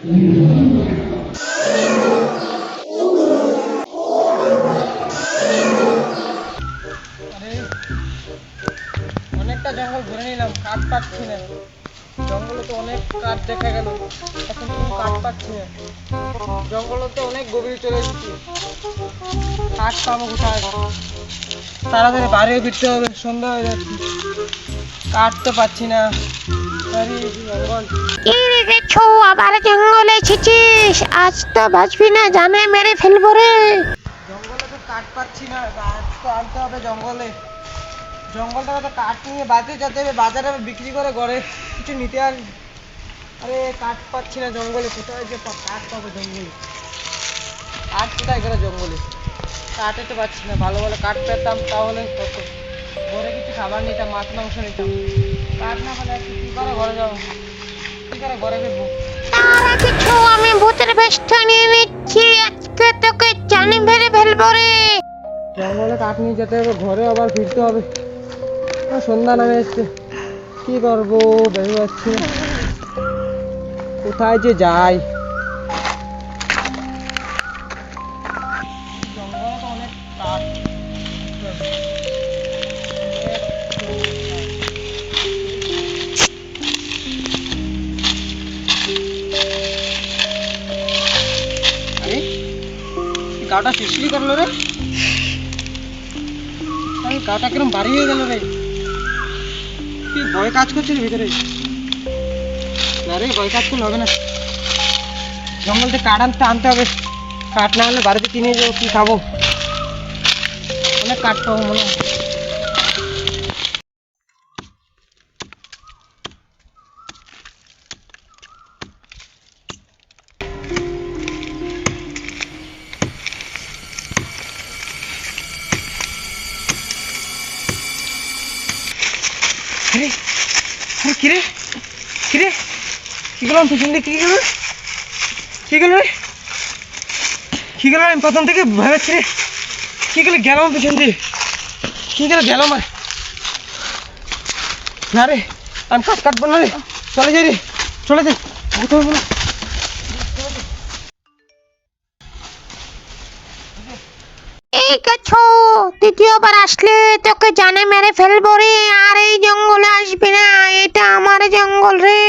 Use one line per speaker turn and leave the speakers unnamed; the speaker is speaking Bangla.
অনেকটা জঙ্গল ঘুরে নিলাম, কাঠ পাচ্ছি না। জঙ্গলে তো অনেক কাঠ দেখা গেল, এখন কোনো কাঠ পাচ্ছি না। জঙ্গলে তো অনেক গভীর চলে এসেছি, কাঠ পাবো কোথায়? তাড়াতাড়ি বাড়িও ফিরতে হবে, সন্ধ্যা হয়ে যাচ্ছে, কাঠ তো পাচ্ছি না। জঙ্গল
কি রেখেছো? আবার জঙ্গলে এসেছিস? আজ তো বাঁচবি না, জানে মেরে ফেলবো রে।
জঙ্গলে তো কাঠ পাচ্ছি না, কাঠ তো আনতে হবে জঙ্গলে। জঙ্গলটা তো কাঠ নিয়ে বাজারে যেতে হবে, বাজারে বিক্রি করে ঘরে কিছু নিতে আর। আরে কাঠ পাচ্ছি না জঙ্গলে, কোথায় যে কাঠ পাবো জঙ্গলে? কাঠ কোথায় গেলে জঙ্গলে? কাঠে তো পাচ্ছি না, ভালো ভালো কাঠ পেতাম তাহলে কত, ঘরে কিছু খাবার নিতাম, মাছ মাংস নিতাম। কাঠ না পেলে কি করে ঘরে যাবো, কি করে ঘরে ফিরবো?
তারা কিছু, আমি ভূতের বেশটা নিয়ে নিচ্ছি, আজকে তোকে জানে মেরে ফেলবো রে।
জঙ্গলে কাঠ নিয়ে যেতে হবে, ঘরে আবার ফিরতে হবে। সন্ধ্যা নামে এসছে, কি করবো ভেবে পাচ্ছি না, কোথায় যে যাই। জঙ্গলে তো অনেক কাঠ, আরে গাটা শিরশিরি করলো রে, গাটা কিরম ভারী হয়ে গেল রে, কি ভয় কাজ করছে রে ভিতরে? না রে, ভয় কাজ করলে হবে না, জঙ্গল থেকে কাঠ আনতে হবে। কাঠ না হলে বাড়িতে কিনে যাবো, কি খাবো? অনেক কাঠ পাবো মনে হয়। আরে আরে কিরে কিরে, কি গেলাম পিছন দিয়ে, কি গেল কি গেল রে, কি গেল? আমি প্রথম থেকে ভাবছি রে, কি গেলে গেলাম পিছন দিয়ে, কি গেলে গেলাম? আর না রে, আমি কাঠ কাটবো না রে, চলে যাই রে, চলে যাই, ভূত হবে না।
এই গেছো, দ্বিতীয়বার আসলে তোকে জানে মেরে ফেলবো রে। আর এই জঙ্গলে আসবি না, এটা আমার জঙ্গল রে।